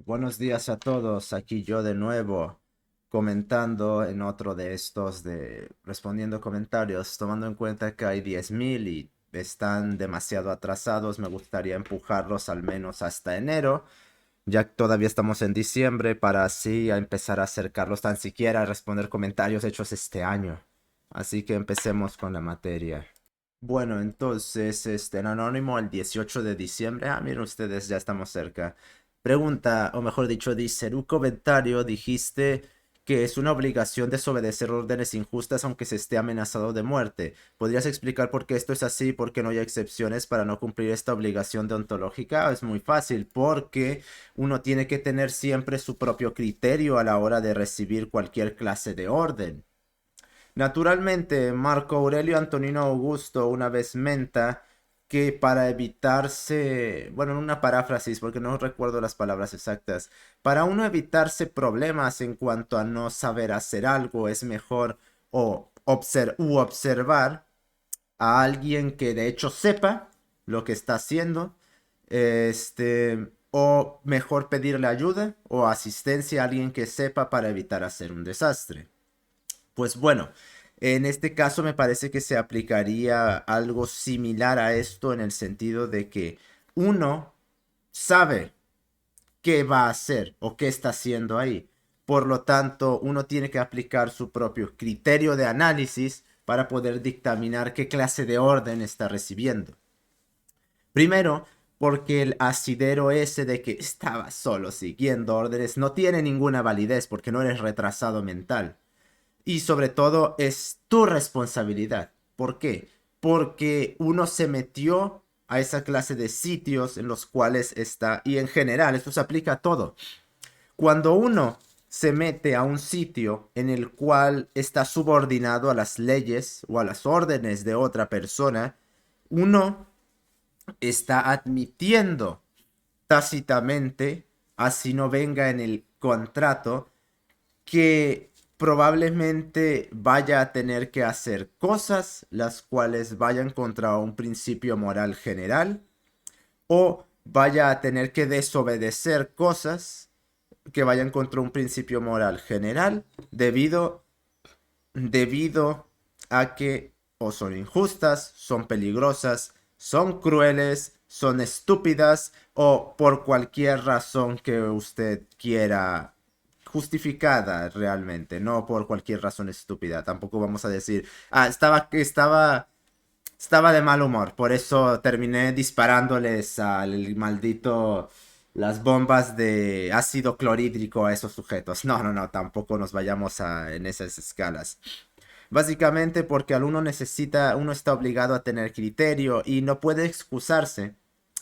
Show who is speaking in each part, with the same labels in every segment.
Speaker 1: Buenos días a todos, aquí yo de nuevo comentando en otro de estos de respondiendo comentarios, tomando en cuenta que hay 10.000 y están demasiado atrasados, me gustaría empujarlos al menos hasta enero, ya que todavía estamos en diciembre, para así a empezar a acercarlos tan siquiera a responder comentarios hechos este año. Así que empecemos con la materia. Bueno, entonces, en anónimo el 18 de diciembre. Miren ustedes, ya estamos cerca. Pregunta, o mejor dicho, dice, en un comentario dijiste que es una obligación desobedecer órdenes injustas aunque se esté amenazado de muerte. ¿Podrías explicar por qué esto es así y por qué no hay excepciones para no cumplir esta obligación deontológica? Es muy fácil, porque uno tiene que tener siempre su propio criterio a la hora de recibir cualquier clase de orden. Naturalmente, Marco Aurelio Antonino Augusto una vez menta que para evitarse, bueno, en una paráfrasis porque no recuerdo las palabras exactas, para uno evitarse problemas en cuanto a no saber hacer algo, es mejor observar a alguien que de hecho sepa lo que está haciendo, o mejor pedirle ayuda o asistencia a alguien que sepa para evitar hacer un desastre. Pues bueno, en este caso me parece que se aplicaría algo similar a esto en el sentido de que uno sabe qué va a hacer o qué está haciendo ahí. Por lo tanto, uno tiene que aplicar su propio criterio de análisis para poder dictaminar qué clase de orden está recibiendo. Primero, porque el asidero ese de que estaba solo siguiendo órdenes no tiene ninguna validez porque no eres retrasado mental. Y sobre todo es tu responsabilidad. ¿Por qué? Porque uno se metió a esa clase de sitios en los cuales está, y en general, esto se aplica a todo. Cuando uno se mete a un sitio en el cual está subordinado a las leyes o a las órdenes de otra persona, uno está admitiendo tácitamente, así no venga en el contrato, que probablemente vaya a tener que hacer cosas las cuales vayan contra un principio moral general, o vaya a tener que desobedecer cosas que vayan contra un principio moral general debido a que o son injustas, son peligrosas, son crueles, son estúpidas o por cualquier razón que usted quiera justificada realmente, no por cualquier razón estúpida. Tampoco vamos a decir, estaba de mal humor, por eso terminé disparándoles al maldito las bombas de ácido clorhídrico a esos sujetos. No, no, no, tampoco nos vayamos en esas escalas. Básicamente porque uno está obligado a tener criterio y no puede excusarse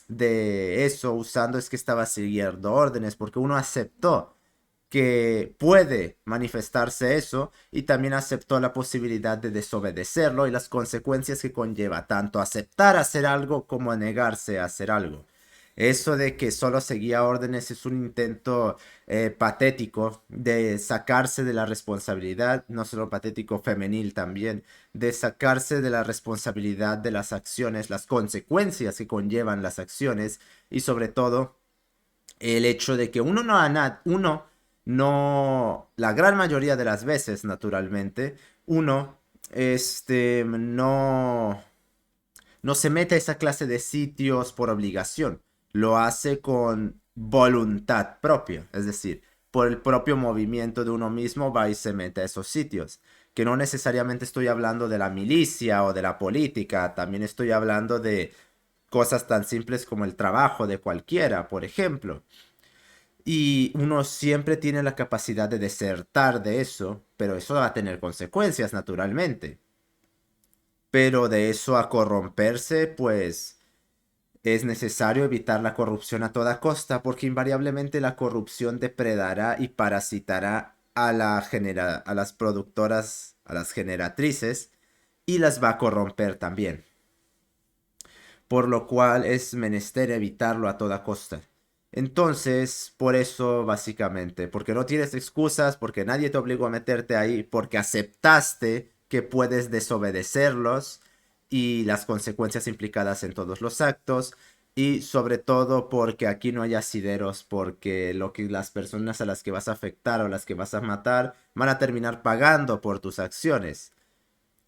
Speaker 1: de eso usando es que estaba siguiendo órdenes, porque uno aceptó que puede manifestarse eso y también aceptó la posibilidad de desobedecerlo y las consecuencias que conlleva tanto aceptar hacer algo como negarse a hacer algo. Eso de que solo seguía órdenes es un intento patético de sacarse de la responsabilidad, no solo patético, femenil también, de sacarse de la responsabilidad de las acciones, las consecuencias que conllevan las acciones y sobre todo el hecho de que uno no, la gran mayoría de las veces, naturalmente, uno, no se mete a esa clase de sitios por obligación. Lo hace con voluntad propia, es decir, por el propio movimiento de uno mismo va y se mete a esos sitios. Que no necesariamente estoy hablando de la milicia o de la política, también estoy hablando de cosas tan simples como el trabajo de cualquiera, por ejemplo. Y uno siempre tiene la capacidad de desertar de eso, pero eso va a tener consecuencias, naturalmente. Pero de eso a corromperse, pues es necesario evitar la corrupción a toda costa, porque invariablemente la corrupción depredará y parasitará a las productoras, a las generatrices, y las va a corromper también. Por lo cual es menester evitarlo a toda costa. Entonces, por eso básicamente, porque no tienes excusas, porque nadie te obligó a meterte ahí, porque aceptaste que puedes desobedecerlos y las consecuencias implicadas en todos los actos, Y sobre todo porque aquí no hay asideros, porque lo que las personas a las que vas a afectar o las que vas a matar van a terminar pagando por tus acciones.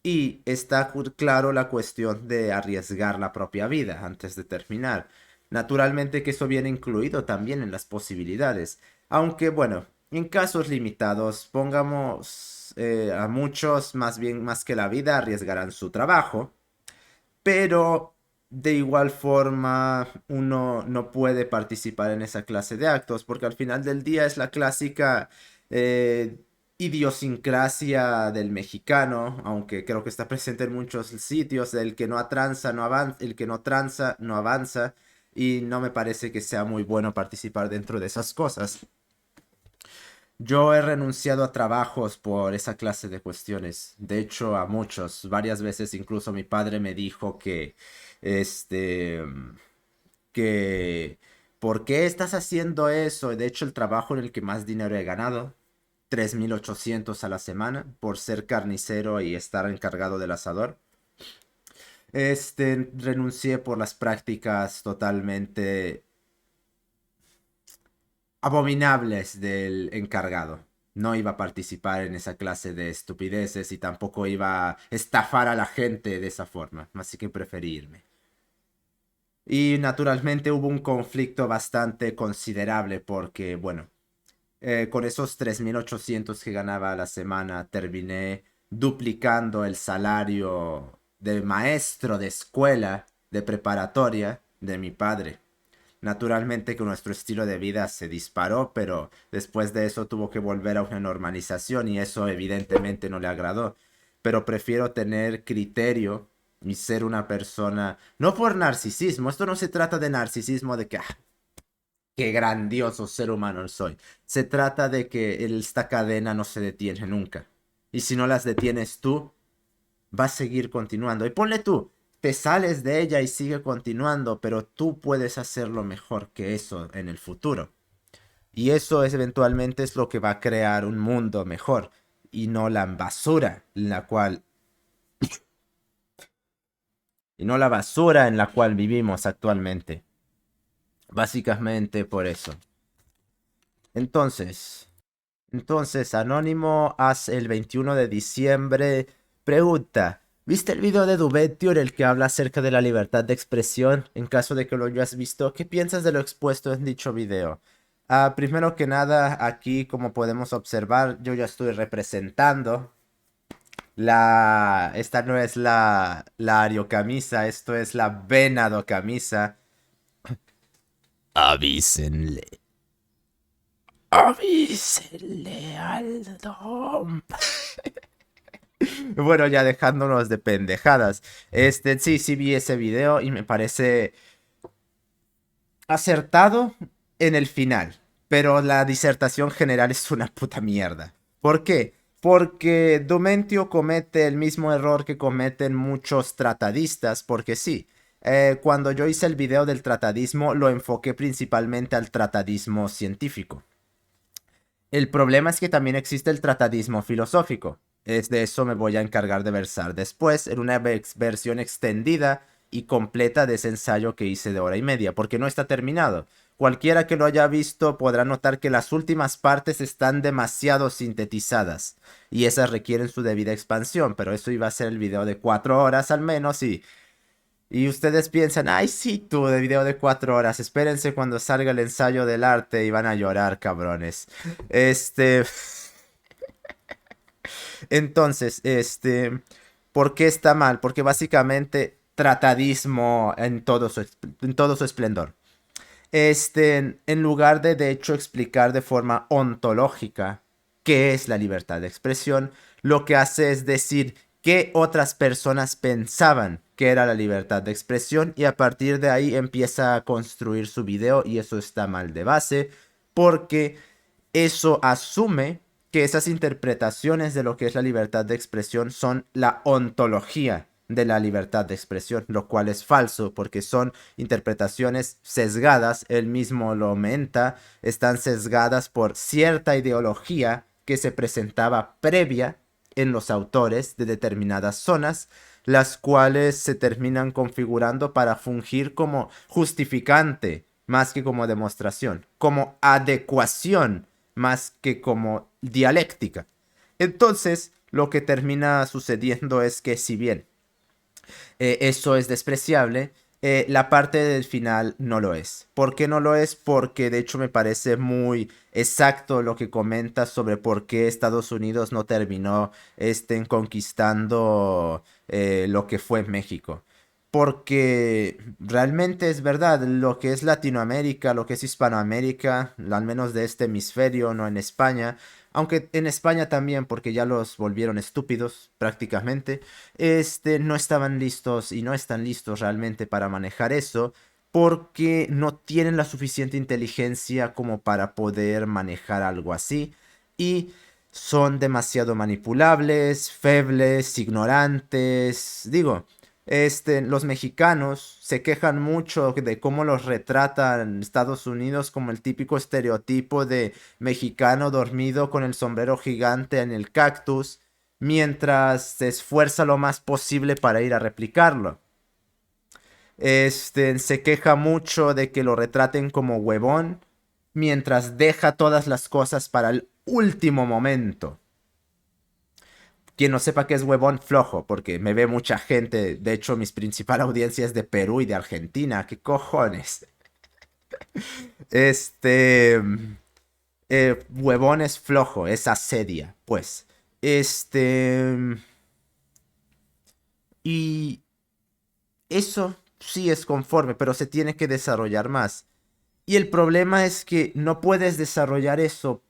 Speaker 1: Y está claro la cuestión de arriesgar la propia vida antes de terminar. Naturalmente que eso viene incluido también en las posibilidades. Aunque bueno, en casos limitados, pongamos a muchos, más bien más que la vida, arriesgarán su trabajo. Pero de igual forma uno no puede participar en esa clase de actos porque al final del día es la clásica eh, idiosincrasia del mexicano, aunque creo que está presente en muchos sitios, el que no tranza no avanza, el que no tranza no avanza y no me parece que sea muy bueno participar dentro de esas cosas. Yo he renunciado a trabajos por esa clase de cuestiones. De hecho, a muchos. Varias veces incluso mi padre me dijo este, que, ¿por qué estás haciendo eso? De hecho, el trabajo en el que más dinero he ganado, 3.800 a la semana, por ser carnicero y estar encargado del asador. Renuncié por las prácticas totalmente abominables del encargado. No iba a participar en esa clase de estupideces y tampoco iba a estafar a la gente de esa forma. Así que preferí irme. Y naturalmente hubo un conflicto bastante considerable porque, bueno, con esos 3.800 que ganaba a la semana terminé duplicando el salario de maestro de escuela de preparatoria de mi padre. Naturalmente que nuestro estilo de vida se disparó, pero después de eso tuvo que volver a una normalización y eso evidentemente no le agradó. Pero prefiero tener criterio y ser una persona, no por narcisismo, esto no se trata de narcisismo de que, qué grandioso ser humano soy. Se trata de que esta cadena no se detiene nunca. Y si no las detienes tú, va a seguir continuando. Y ponle tú, te sales de ella y sigue continuando, pero tú puedes hacerlo mejor que eso en el futuro. Y eso es eventualmente es lo que va a crear un mundo mejor y no la basura en la cual vivimos actualmente. Básicamente por eso. Entonces, Anónimo, haz el 21 de diciembre. Pregunta. ¿Viste el video de Dubetio en el que habla acerca de la libertad de expresión? En caso de que lo hayas visto, ¿qué piensas de lo expuesto en dicho video? Primero que nada, aquí como podemos observar, yo ya estoy representando esta no es la ariocamisa, esto es la venado camisa. Avísenle. Avísenle al Dom. Bueno, ya dejándonos de pendejadas. Sí vi ese video y me parece acertado en el final. Pero la disertación general es una puta mierda. ¿Por qué? Porque Domentio comete el mismo error que cometen muchos tratadistas, porque sí. Cuando yo hice el video del tratadismo, lo enfoqué principalmente al tratadismo científico. El problema es que también existe el tratadismo filosófico. Es de eso me voy a encargar de versar después en una versión extendida y completa de ese ensayo que hice de hora y media, porque no está terminado. Cualquiera que lo haya visto podrá notar que las últimas partes están demasiado sintetizadas y esas requieren su debida expansión, pero eso iba a ser el video de 4 horas al menos y ustedes piensan, ay, sí, tú, de video de 4 horas. Espérense cuando salga el ensayo del arte y van a llorar, cabrones. Este. Entonces, ¿por qué está mal? Porque básicamente tratadismo en todo su esplendor. En lugar de hecho explicar de forma ontológica qué es la libertad de expresión, lo que hace es decir qué otras personas pensaban que era la libertad de expresión y a partir de ahí empieza a construir su video y eso está mal de base porque eso asume que esas interpretaciones de lo que es la libertad de expresión son la ontología de la libertad de expresión, lo cual es falso porque son interpretaciones sesgadas, él mismo lo menta, están sesgadas por cierta ideología que se presentaba previa en los autores de determinadas zonas, las cuales se terminan configurando para fungir como justificante más que como demostración, como adecuación más que como dialéctica. Entonces, lo que termina sucediendo es que si bien eso es despreciable, la parte del final no lo es. ¿Por qué no lo es? Porque de hecho me parece muy exacto lo que comenta sobre por qué Estados Unidos no terminó conquistando lo que fue México. Porque realmente es verdad, lo que es Latinoamérica, lo que es Hispanoamérica, al menos de este hemisferio, no en España, aunque en España también, porque ya los volvieron estúpidos prácticamente, no estaban listos y no están listos realmente para manejar eso, porque no tienen la suficiente inteligencia como para poder manejar algo así, y son demasiado manipulables, febles, ignorantes. Digo, los mexicanos se quejan mucho de cómo los retratan Estados Unidos como el típico estereotipo de mexicano dormido con el sombrero gigante en el cactus, mientras se esfuerza lo más posible para ir a replicarlo. Se queja mucho de que lo retraten como huevón, mientras deja todas las cosas para el último momento. Quien no sepa qué es huevón, flojo, porque me ve mucha gente. De hecho, mis principal audiencia es de Perú y de Argentina. ¿Qué cojones? Este. Huevón es flojo, es asedia, pues. Este. Y eso sí es conforme, pero se tiene que desarrollar más. Y el problema es que no puedes desarrollar eso,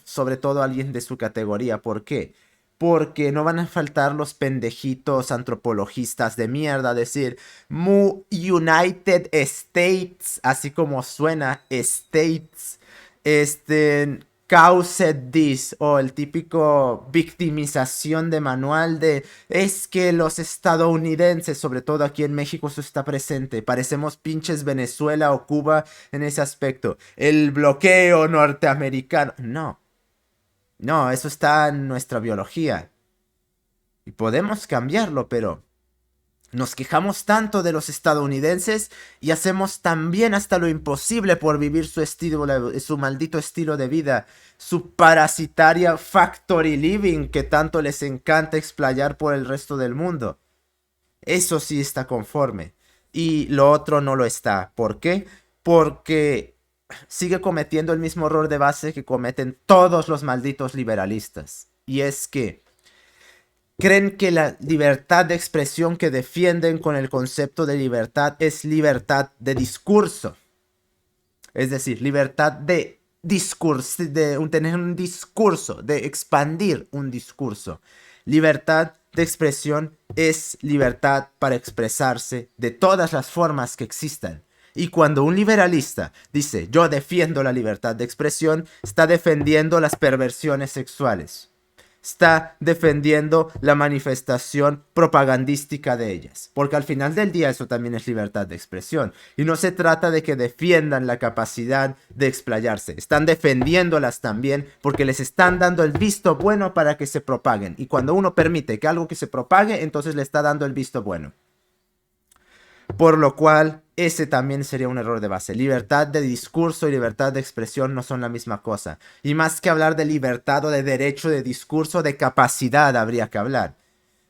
Speaker 1: sobre todo alguien de su categoría. ¿Por qué? Porque no van a faltar los pendejitos antropologistas de mierda a decir United States, así como suena States, caused this, o el típico victimización de manual de es que los estadounidenses, sobre todo aquí en México, eso está presente. Parecemos pinches Venezuela o Cuba en ese aspecto. El bloqueo norteamericano. No, no, eso está en nuestra biología. Y podemos cambiarlo, pero nos quejamos tanto de los estadounidenses y hacemos también hasta lo imposible por vivir su maldito estilo de vida, su parasitaria factory living que tanto les encanta explayar por el resto del mundo. Eso sí está conforme. Y lo otro no lo está. ¿Por qué? Porque sigue cometiendo el mismo error de base que cometen todos los malditos liberalistas. Y es que creen que la libertad de expresión que defienden con el concepto de libertad es libertad de discurso. Es decir, libertad de discurso, tener un discurso, de expandir un discurso. Libertad de expresión es libertad para expresarse de todas las formas que existan. Y cuando un liberalista dice yo defiendo la libertad de expresión, está defendiendo las perversiones sexuales, está defendiendo la manifestación propagandística de ellas. Porque al final del día eso también es libertad de expresión. Y no se trata de que defiendan la capacidad de explayarse. Están defendiéndolas también porque les están dando el visto bueno para que se propaguen. Y cuando uno permite que algo que se propague, entonces le está dando el visto bueno. Por lo cual, ese también sería un error de base. Libertad de discurso y libertad de expresión no son la misma cosa. Y más que hablar de libertad o de derecho de discurso, de capacidad habría que hablar.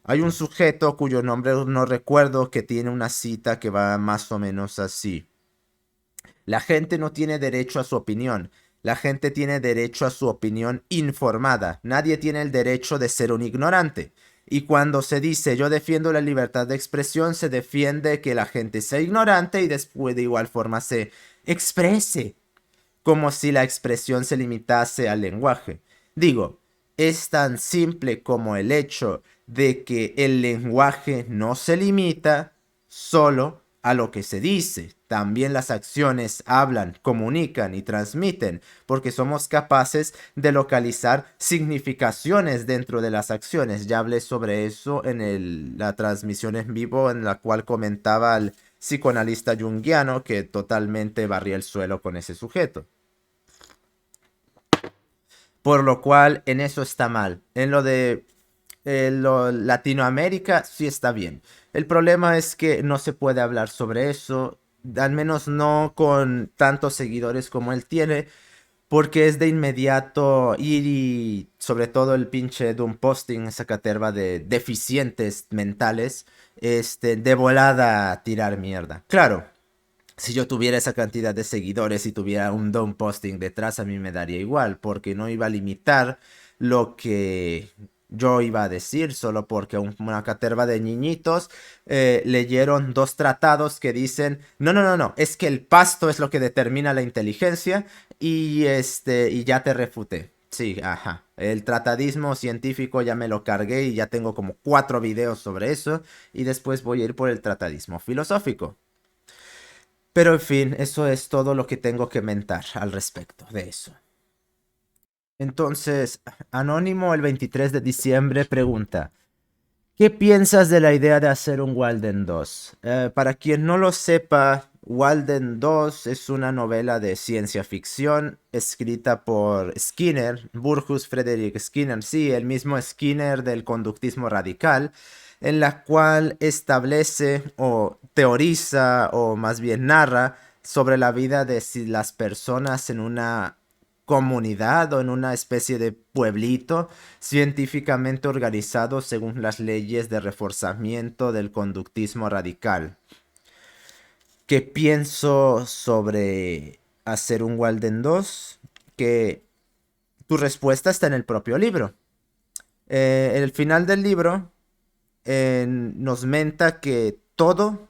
Speaker 1: Hay un sujeto cuyo nombre no recuerdo que tiene una cita que va más o menos así. La gente no tiene derecho a su opinión. La gente tiene derecho a su opinión informada. Nadie tiene el derecho de ser un ignorante. Y cuando se dice yo defiendo la libertad de expresión, se defiende que la gente sea ignorante y después de igual forma se exprese, como si la expresión se limitase al lenguaje. Digo, es tan simple como el hecho de que el lenguaje no se limita solo a lo que se dice. También las acciones hablan, comunican y transmiten, porque somos capaces de localizar significaciones dentro de las acciones. Ya hablé sobre eso en la transmisión en vivo en la cual comentaba al psicoanalista junguiano que totalmente barría el suelo con ese sujeto. Por lo cual, en eso está mal. En lo de Latinoamérica sí está bien. El problema es que no se puede hablar sobre eso, al menos no con tantos seguidores como él tiene, porque es de inmediato ir y sobre todo el pinche Doom posting, esa caterva de deficientes mentales, de volada a tirar mierda. Claro, si yo tuviera esa cantidad de seguidores y tuviera un Doom posting detrás, a mí me daría igual, porque no iba a limitar lo que yo iba a decir, solo porque una caterva de niñitos leyeron dos tratados que dicen, no, no, no, no, es que el pasto es lo que determina la inteligencia y ya te refuté. Sí, ajá. El tratadismo científico ya me lo cargué y ya tengo como 4 videos sobre eso y después voy a ir por el tratadismo filosófico. Pero en fin, eso es todo lo que tengo que mentar al respecto de eso. Entonces, Anónimo el 23 de diciembre pregunta, ¿qué piensas de la idea de hacer un Walden 2? Para quien no lo sepa, Walden 2 es una novela de ciencia ficción escrita por Skinner, Burgos Frederick Skinner, sí, el mismo Skinner del conductismo radical, en la cual establece o teoriza o más bien narra sobre la vida de si las personas en una comunidad o en una especie de pueblito científicamente organizado según las leyes de reforzamiento del conductismo radical. ¿Qué pienso sobre hacer un Walden 2? Que tu respuesta está en el propio libro. En el final del libro nos menta que todo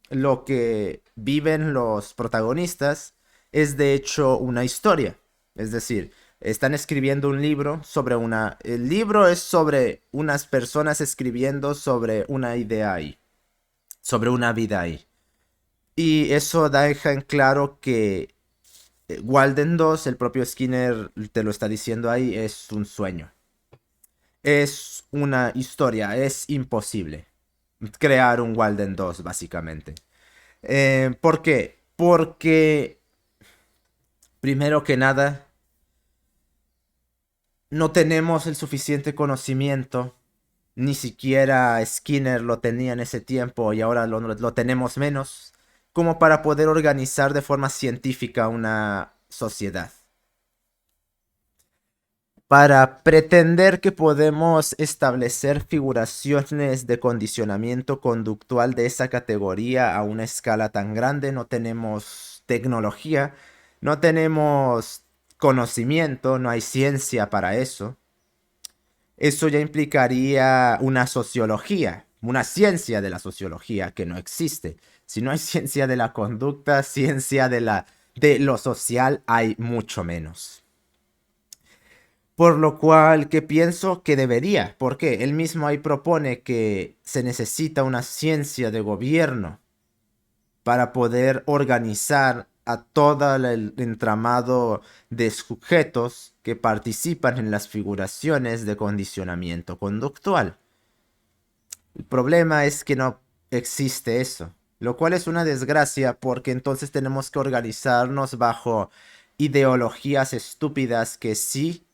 Speaker 1: lo que viven los protagonistas es de hecho una historia. Es decir, están escribiendo un libro sobre una... El libro es sobre unas personas escribiendo sobre una idea ahí, sobre una vida ahí. Y eso deja en claro que Walden 2, el propio Skinner te lo está diciendo ahí, es un sueño. Es una historia, es imposible crear un Walden 2, básicamente. ¿Por qué? Porque, primero que nada, no tenemos el suficiente conocimiento, ni siquiera Skinner lo tenía en ese tiempo y ahora lo tenemos menos, como para poder organizar de forma científica una sociedad. Para pretender que podemos establecer figuraciones de condicionamiento conductual de esa categoría a una escala tan grande, no tenemos tecnología, no tenemos conocimiento, no hay ciencia para eso. Eso ya implicaría una sociología, una ciencia de la sociología que no existe. Si no hay ciencia de la conducta, ciencia de lo social, hay mucho menos. Por lo cual que pienso que debería, porque él mismo ahí propone que se necesita una ciencia de gobierno para poder organizar a todo el entramado de sujetos que participan en las figuraciones de condicionamiento conductual. El problema es que no existe eso, lo cual es una desgracia porque entonces tenemos que organizarnos bajo ideologías estúpidas que sí,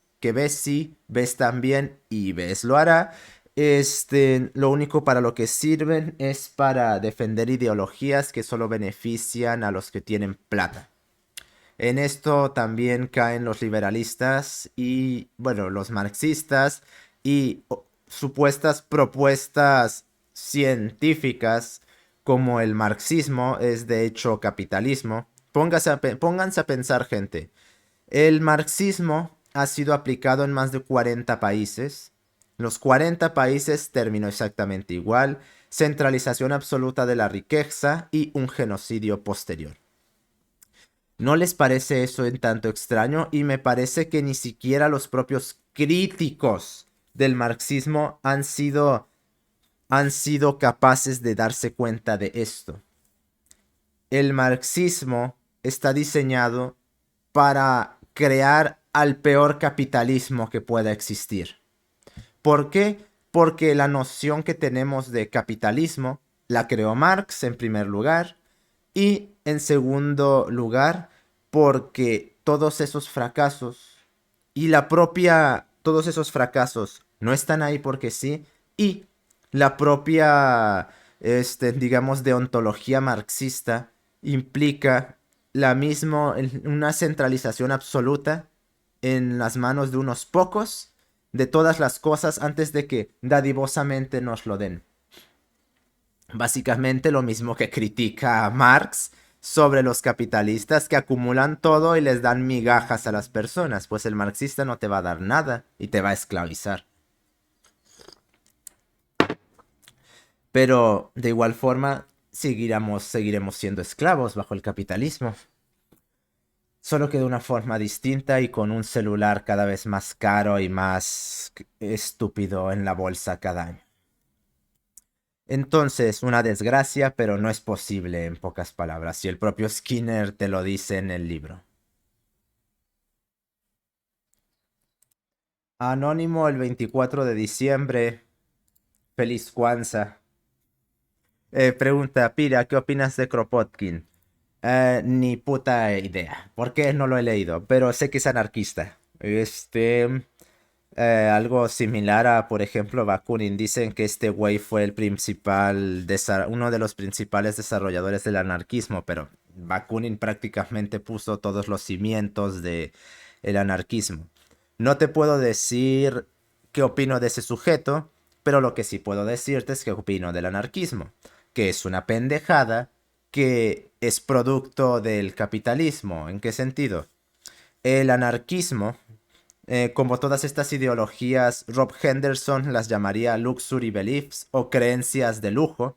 Speaker 1: ves también y ves lo hará. Lo único para lo que sirven es para defender ideologías que solo benefician a los que tienen plata. En esto también caen los liberalistas y, bueno, los marxistas y supuestas propuestas científicas como el marxismo es de hecho capitalismo. Pónganse a pensar, gente. El marxismo ha sido aplicado en más de 40 países. Los 40 países terminó exactamente igual, centralización absoluta de la riqueza y un genocidio posterior. ¿No les parece eso en tanto extraño? Y me parece que ni siquiera los propios críticos del marxismo han sido capaces de darse cuenta de esto. El marxismo está diseñado para crear al peor capitalismo que pueda existir. ¿Por qué? Porque la noción que tenemos de capitalismo la creó Marx en primer lugar y en segundo lugar porque todos esos fracasos y todos esos fracasos no están ahí porque sí, y la propia, digamos, deontología marxista implica una centralización absoluta en las manos de unos pocos de todas las cosas antes de que dadivosamente nos lo den. Básicamente lo mismo que critica Marx sobre los capitalistas que acumulan todo y les dan migajas a las personas, pues el marxista no te va a dar nada y te va a esclavizar. Pero de igual forma seguiremos siendo esclavos bajo el capitalismo. Solo que de una forma distinta y con un celular cada vez más caro y más estúpido en la bolsa cada año. Entonces, una desgracia, pero no es posible en pocas palabras, y el propio Skinner te lo dice en el libro. Anónimo el 24 de diciembre. Feliz Kwanzaa. Pregunta, Pira, ¿qué opinas de Kropotkin? Ni puta idea. ¿Por qué no lo he leído? Pero sé que es anarquista. Algo similar a, por ejemplo, Bakunin. Dicen que este güey fue uno de los principales desarrolladores del anarquismo, pero Bakunin prácticamente puso todos los cimientos del anarquismo. No te puedo decir qué opino de ese sujeto, pero lo que sí puedo decirte es que opino del anarquismo, que es una pendejada, que es producto del capitalismo. ¿En qué sentido? El anarquismo, como todas estas ideologías, Rob Henderson las llamaría luxury beliefs o creencias de lujo,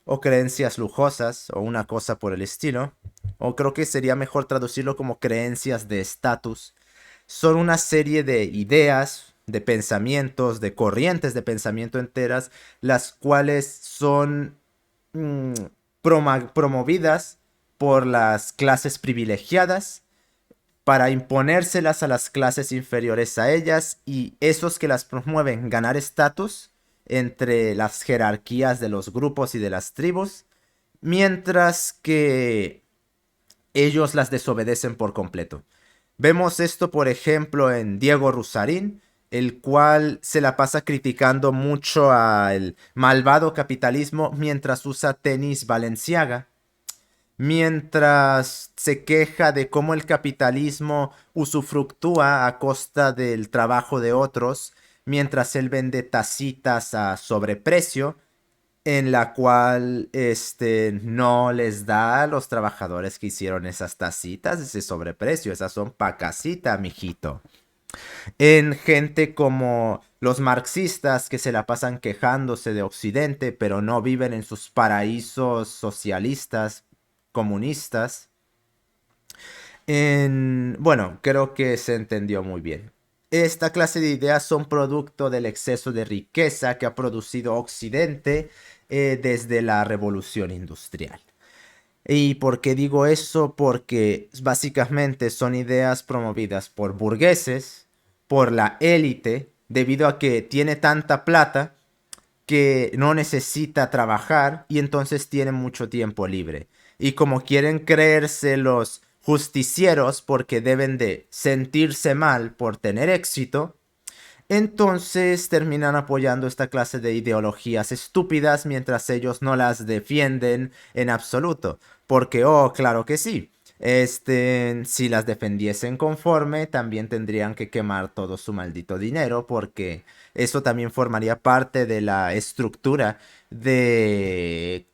Speaker 1: o creencias lujosas, o una cosa por el estilo, o creo que sería mejor traducirlo como creencias de estatus. Son una serie de ideas, de pensamientos, de corrientes de pensamiento enteras, las cuales son mm, promovidas por las clases privilegiadas para imponérselas a las clases inferiores a ellas, y esos que las promueven ganar estatus entre las jerarquías de los grupos y de las tribus, mientras que ellos las desobedecen por completo. Vemos esto, por ejemplo, en Diego Rusarín, el cual se la pasa criticando mucho al malvado capitalismo mientras usa tenis Balenciaga, mientras se queja de cómo el capitalismo usufructúa a costa del trabajo de otros, mientras él vende tacitas a sobreprecio, en la cual no les da a los trabajadores que hicieron esas tacitas ese sobreprecio. Esas son pa' casita, mijito. En gente como los marxistas que se la pasan quejándose de Occidente, pero no viven en sus paraísos socialistas, comunistas. Bueno, creo que se entendió muy bien. Esta clase de ideas son producto del exceso de riqueza que ha producido Occidente desde la revolución industrial. ¿Y por qué digo eso? Porque básicamente son ideas promovidas por burgueses, por la élite, debido a que tiene tanta plata que no necesita trabajar y entonces tiene mucho tiempo libre. Y como quieren creerse los justicieros porque deben de sentirse mal por tener éxito, entonces terminan apoyando esta clase de ideologías estúpidas mientras ellos no las defienden en absoluto. Porque, oh, claro que sí. Si las defendiesen conforme, también tendrían que quemar todo su maldito dinero, porque eso también formaría parte de la estructura de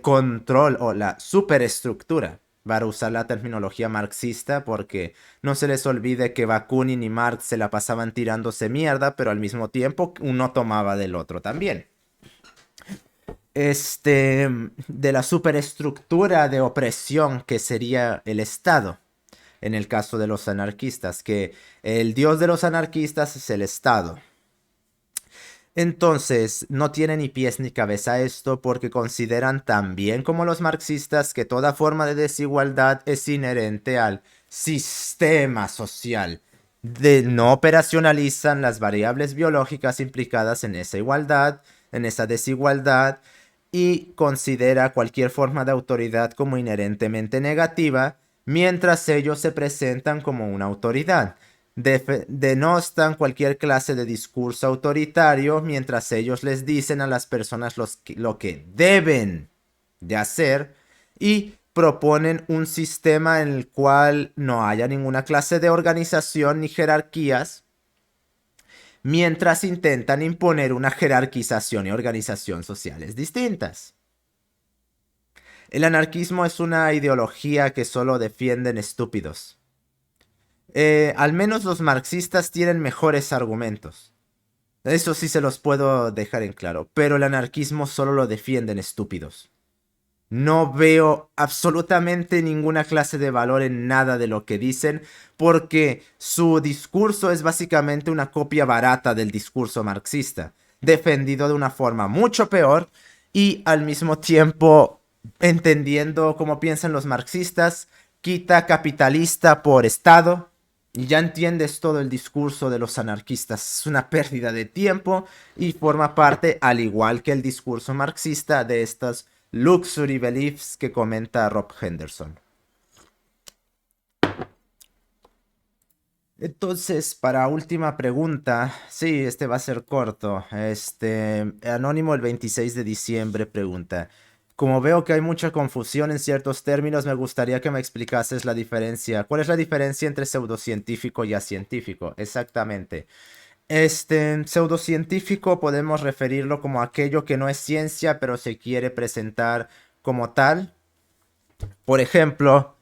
Speaker 1: control o la superestructura, para usar la terminología marxista, porque no se les olvide que Bakunin y Marx se la pasaban tirándose mierda, pero al mismo tiempo uno tomaba del otro también. De la superestructura de opresión que sería el Estado, en el caso de los anarquistas, que el dios de los anarquistas es el Estado. Entonces, no tiene ni pies ni cabeza esto, porque consideran también como los marxistas que toda forma de desigualdad es inherente al sistema social. No operacionalizan las variables biológicas implicadas en esa igualdad, en esa desigualdad, y considera cualquier forma de autoridad como inherentemente negativa, mientras ellos se presentan como una autoridad. denostan cualquier clase de discurso autoritario mientras ellos les dicen a las personas lo que deben de hacer y proponen un sistema en el cual no haya ninguna clase de organización ni jerarquías mientras intentan imponer una jerarquización y organización sociales distintas. El anarquismo es una ideología que solo defienden estúpidos. Al menos los marxistas tienen mejores argumentos. Eso sí se los puedo dejar en claro. Pero el anarquismo solo lo defienden estúpidos. No veo absolutamente ninguna clase de valor en nada de lo que dicen, porque su discurso es básicamente una copia barata del discurso marxista, defendido de una forma mucho peor y al mismo tiempo, entendiendo cómo piensan los marxistas, quita capitalista por Estado. Y ya entiendes todo el discurso de los anarquistas. Es una pérdida de tiempo y forma parte, al igual que el discurso marxista, de estas luxury beliefs que comenta Rob Henderson. Entonces, para última pregunta, sí, este va a ser corto. Anónimo el 26 de diciembre pregunta: como veo que hay mucha confusión en ciertos términos, me gustaría que me explicases la diferencia. ¿Cuál es la diferencia entre pseudocientífico y acientífico? Exactamente. Pseudocientífico podemos referirlo como aquello que no es ciencia, pero se quiere presentar como tal. Por ejemplo,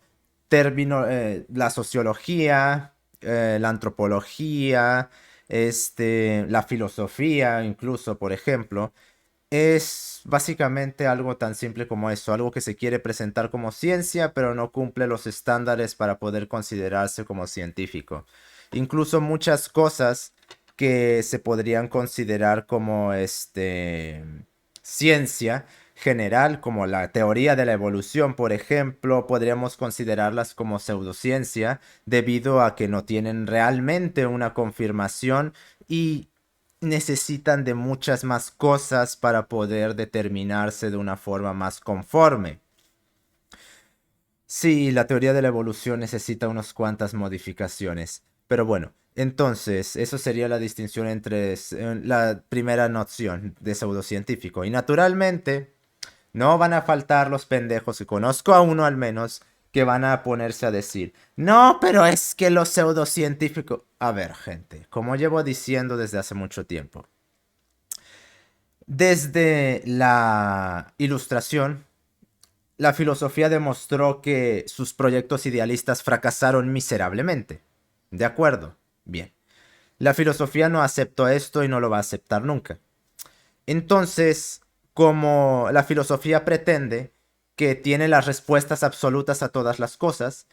Speaker 1: la sociología, la antropología, la filosofía, incluso, por ejemplo, es básicamente algo tan simple como eso, algo que se quiere presentar como ciencia, pero no cumple los estándares para poder considerarse como científico. Incluso muchas cosas que se podrían considerar como ciencia general, como la teoría de la evolución, por ejemplo, podríamos considerarlas como pseudociencia debido a que no tienen realmente una confirmación y necesitan de muchas más cosas para poder determinarse de una forma más conforme. Sí, la teoría de la evolución necesita unas cuantas modificaciones. Pero bueno, entonces, eso sería la distinción entre la primera noción de pseudocientífico. Y naturalmente, no van a faltar los pendejos, y conozco a uno al menos, que van a ponerse a decir: no, pero es que los pseudocientíficos... A ver, gente, como llevo diciendo desde hace mucho tiempo, desde la Ilustración, la filosofía demostró que sus proyectos idealistas fracasaron miserablemente. ¿De acuerdo? Bien. La filosofía no aceptó esto y no lo va a aceptar nunca. Entonces, como la filosofía pretende que tiene las respuestas absolutas a todas las cosas,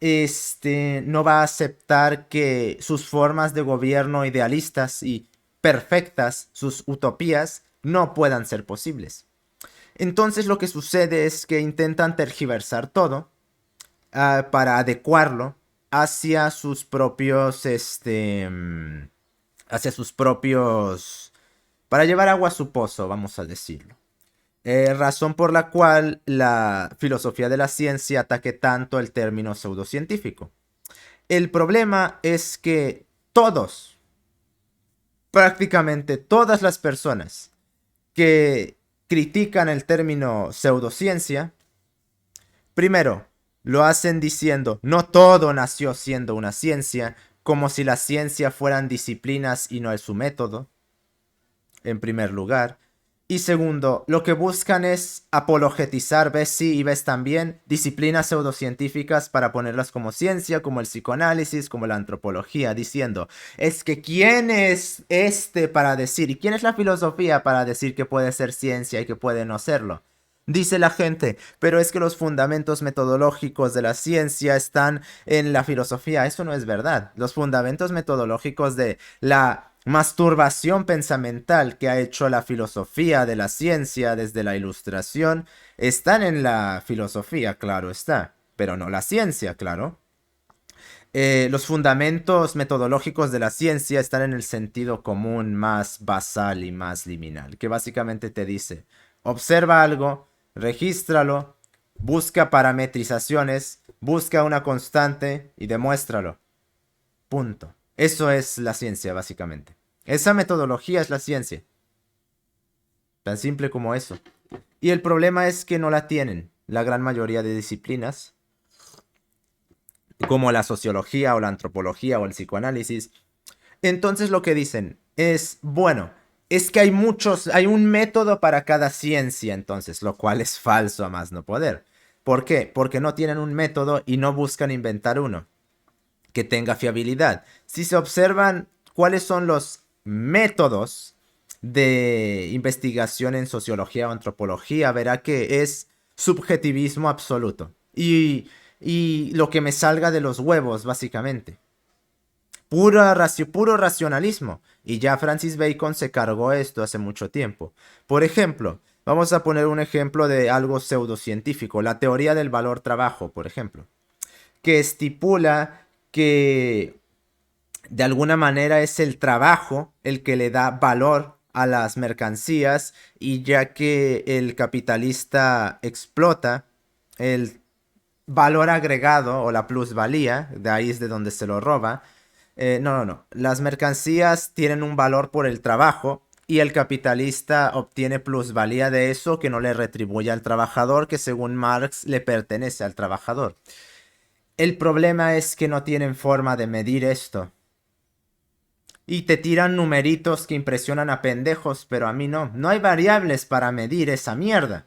Speaker 1: no va a aceptar que sus formas de gobierno idealistas y perfectas, sus utopías, no puedan ser posibles. Entonces lo que sucede es que intentan tergiversar todo para adecuarlo hacia sus propios, hacia sus propios, para llevar agua a su pozo, vamos a decirlo. Razón por la cual la filosofía de la ciencia ataque tanto el término pseudocientífico. El problema es que todos, prácticamente todas las personas que critican el término pseudociencia, primero, lo hacen diciendo: no todo nació siendo una ciencia, como si la ciencia fueran disciplinas y no es su método, en primer lugar. Y segundo, lo que buscan es apologetizar, ves sí y ves también, disciplinas pseudocientíficas para ponerlas como ciencia, como el psicoanálisis, como la antropología, diciendo: es que ¿quién es para decir? ¿Y quién es la filosofía para decir que puede ser ciencia y que puede no serlo? Dice la gente: pero es que los fundamentos metodológicos de la ciencia están en la filosofía. Eso no es verdad. Los fundamentos metodológicos de la masturbación pensamental que ha hecho la filosofía de la ciencia desde la Ilustración están en la filosofía, claro está, pero no la ciencia, claro. Los fundamentos metodológicos de la ciencia están en el sentido común más basal y más liminal, que básicamente te dice: observa algo, regístralo, busca parametrizaciones, busca una constante y demuéstralo. Punto. Eso es la ciencia, básicamente. Esa metodología es la ciencia. Tan simple como eso. Y el problema es que no la tienen la gran mayoría de disciplinas, como la sociología o la antropología o el psicoanálisis. Entonces lo que dicen es, bueno, es que hay un método para cada ciencia, entonces, lo cual es falso a más no poder. ¿Por qué? Porque no tienen un método y no buscan inventar uno que tenga fiabilidad. Si se observan cuáles son los métodos de investigación en sociología o antropología, verá que es subjetivismo absoluto. Y lo que me salga de los huevos, básicamente. Puro racionalismo. Y ya Francis Bacon se cargó esto hace mucho tiempo. Por ejemplo, vamos a poner un ejemplo de algo pseudocientífico, la teoría del valor trabajo, por ejemplo, que estipula que de alguna manera es el trabajo el que le da valor a las mercancías y ya que el capitalista explota el valor agregado o la plusvalía, de ahí es de donde se lo roba. No. Las mercancías tienen un valor por el trabajo y el capitalista obtiene plusvalía de eso que no le retribuye al trabajador, que según Marx le pertenece al trabajador. El problema es que no tienen forma de medir esto. Y te tiran numeritos que impresionan a pendejos, pero a mí no. No hay variables para medir esa mierda.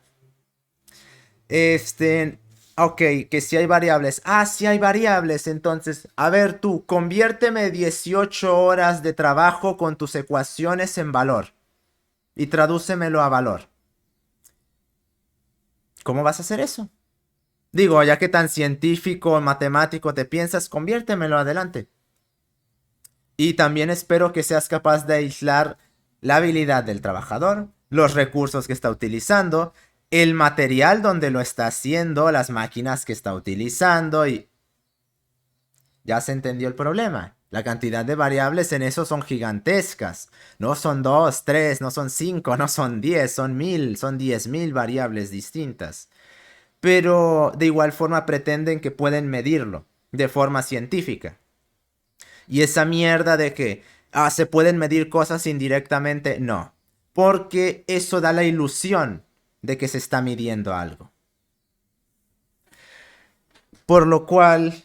Speaker 1: Ok, que si hay variables. Ah, sí hay variables. Entonces, a ver tú, conviérteme 18 horas de trabajo con tus ecuaciones en valor. Y tradúcemelo a valor. ¿Cómo vas a hacer eso? Digo, ya que tan científico o matemático te piensas, conviértemelo adelante. Y también espero que seas capaz de aislar la habilidad del trabajador, los recursos que está utilizando, el material donde lo está haciendo, las máquinas que está utilizando y... Ya se entendió el problema. La cantidad de variables en eso son gigantescas. No son 2, 3, no son 5, no son 10, son 1000, son 10.000 variables distintas. Pero de igual forma pretenden que pueden medirlo de forma científica. Y esa mierda de que se pueden medir cosas indirectamente, no. Porque eso da la ilusión de que se está midiendo algo. Por lo cual,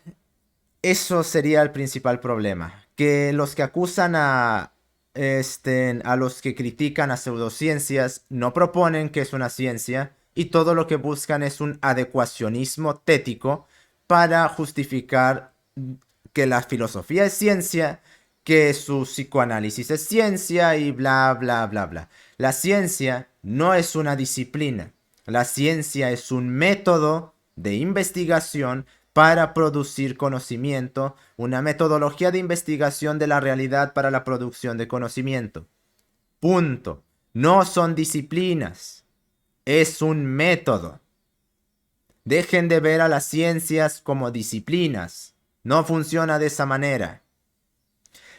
Speaker 1: eso sería el principal problema. Que los que acusan a los que critican a pseudociencias no proponen que es una ciencia y todo lo que buscan es un adecuacionismo tético para justificar que la filosofía es ciencia, que su psicoanálisis es ciencia y bla, bla, bla, bla. La ciencia no es una disciplina. La ciencia es un método de investigación para producir conocimiento, una metodología de investigación de la realidad para la producción de conocimiento. Punto. No son disciplinas. Es un método. Dejen de ver a las ciencias como disciplinas. No funciona de esa manera.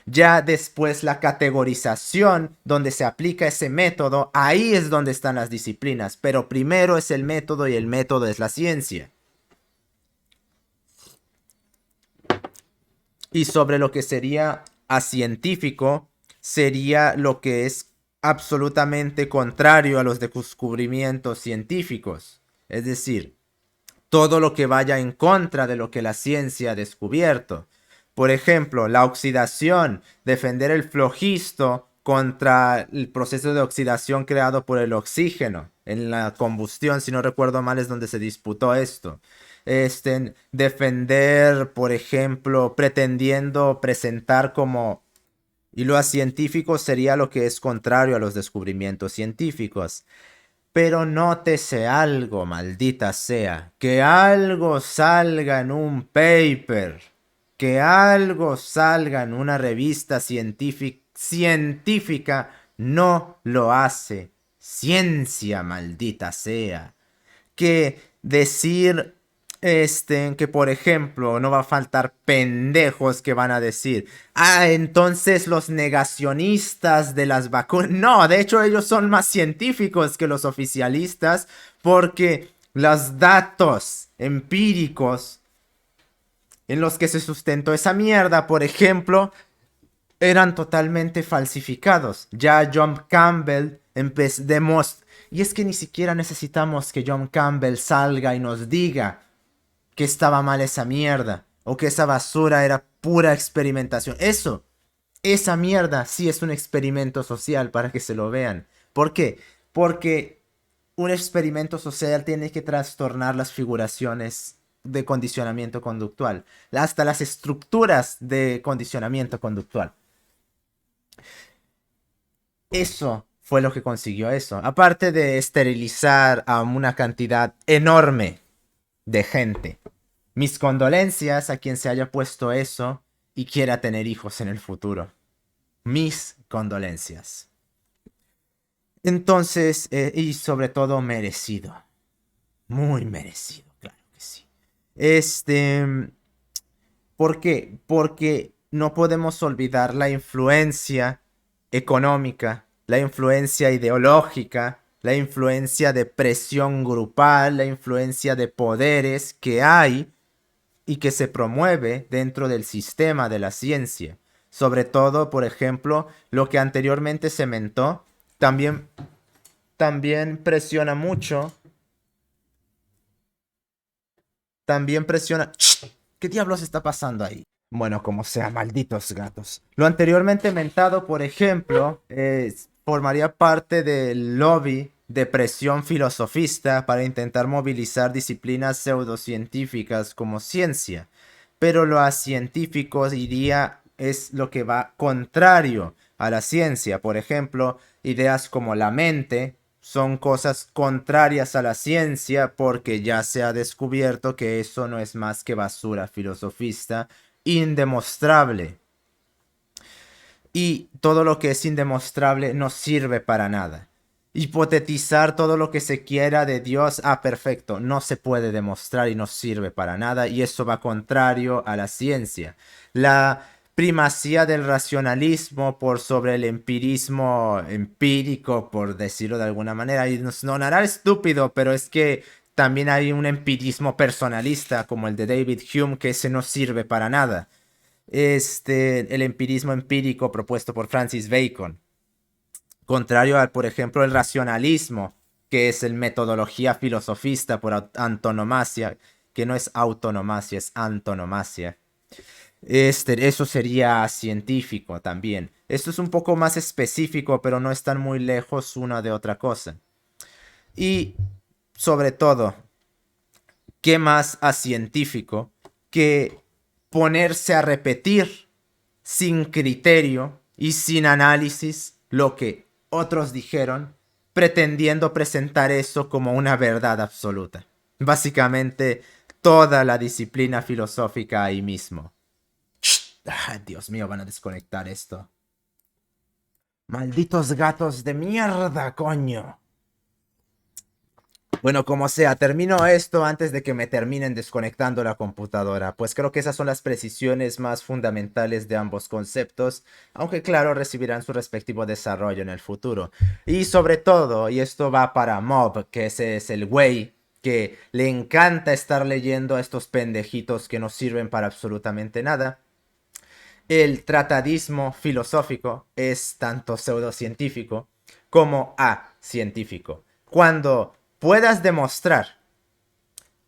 Speaker 1: Ya después la categorización donde se aplica ese método, ahí es donde están las disciplinas. Pero primero es el método y el método es la ciencia. Y sobre lo que sería acientífico, sería lo que es absolutamente contrario a los descubrimientos científicos. Es decir, todo lo que vaya en contra de lo que la ciencia ha descubierto. Por ejemplo, la oxidación, defender el flogisto contra el proceso de oxidación creado por el oxígeno. En la combustión, si no recuerdo mal, es donde se disputó esto. Defender, por ejemplo, pretendiendo presentar como... Y lo científico sería lo que es contrario a los descubrimientos científicos. Pero nótese algo, maldita sea, que algo salga en un paper, que algo salga en una revista científica, no lo hace ciencia, maldita sea. Que decir que por ejemplo no va a faltar pendejos que van a decir, entonces los negacionistas de las vacunas, no, de hecho ellos son más científicos que los oficialistas porque los datos empíricos en los que se sustentó esa mierda, por ejemplo, eran totalmente falsificados. Ya John Campbell y es que ni siquiera necesitamos que John Campbell salga y nos diga que estaba mal esa mierda o que esa basura era pura experimentación. Esa mierda sí es un experimento social para que se lo vean. ¿Por qué? Porque un experimento social tiene que trastornar las figuraciones de condicionamiento conductual, hasta las estructuras de condicionamiento conductual. Eso fue lo que consiguió eso. Aparte de esterilizar a una cantidad enorme de gente. Mis condolencias a quien se haya puesto eso y quiera tener hijos en el futuro. Mis condolencias. Entonces, y sobre todo merecido. Muy merecido, claro que sí. ¿Por qué? Porque no podemos olvidar la influencia económica, la influencia ideológica, la influencia de presión grupal, la influencia de poderes que hay y que se promueve dentro del sistema de la ciencia. Sobre todo, por ejemplo, lo que anteriormente se mentó, también, también presiona mucho, también presiona... ¡Shh! ¿Qué diablos está pasando ahí? Bueno, como sea, malditos gatos. Lo anteriormente mentado, por ejemplo, formaría parte del lobby de presión filosofista para intentar movilizar disciplinas pseudocientíficas como ciencia. Pero lo científico diría es lo que va contrario a la ciencia. Por ejemplo, ideas como la mente son cosas contrarias a la ciencia porque ya se ha descubierto que eso no es más que basura filosofista indemostrable. Y todo lo que es indemostrable no sirve para nada. Hipotetizar todo lo que se quiera de Dios, perfecto, no se puede demostrar y no sirve para nada, y eso va contrario a la ciencia. La primacía del racionalismo por sobre el empirismo empírico, por decirlo de alguna manera, y nos sonará estúpido, pero es que también hay un empirismo personalista como el de David Hume que ese no sirve para nada. El empirismo empírico propuesto por Francis Bacon. Contrario al, por ejemplo, el racionalismo, que es el metodología filosofista por antonomasia, que no es autonomasia, es antonomasia. Eso sería científico también. Esto es un poco más específico, pero no están muy lejos una de otra cosa. Y, sobre todo, ¿qué más científico que ponerse a repetir sin criterio y sin análisis lo que otros dijeron, pretendiendo presentar eso como una verdad absoluta? Básicamente, toda la disciplina filosófica ahí mismo. Dios mío, van a desconectar esto. Malditos gatos de mierda, coño. Bueno, como sea, termino esto antes de que me terminen desconectando la computadora, pues creo que esas son las precisiones más fundamentales de ambos conceptos, aunque claro, recibirán su respectivo desarrollo en el futuro. Y sobre todo, y esto va para Mob, que ese es el güey que le encanta estar leyendo a estos pendejitos que no sirven para absolutamente nada. El tratadismo filosófico es tanto pseudocientífico como científico. Cuando puedas demostrar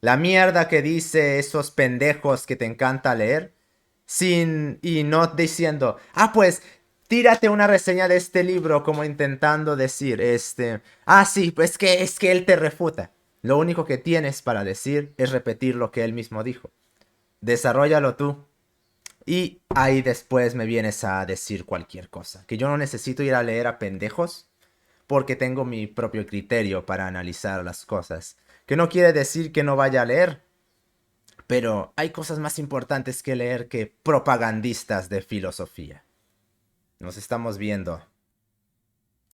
Speaker 1: la mierda que dice esos pendejos que te encanta leer, y no diciendo, pues tírate una reseña de este libro como intentando decir, sí, pues es que él te refuta. Lo único que tienes para decir es repetir lo que él mismo dijo. Desarróllalo tú. Y ahí después me vienes a decir cualquier cosa. Que yo no necesito ir a leer a pendejos porque tengo mi propio criterio para analizar las cosas. Que no quiere decir que no vaya a leer, pero hay cosas más importantes que leer que propagandistas de filosofía. Nos estamos viendo.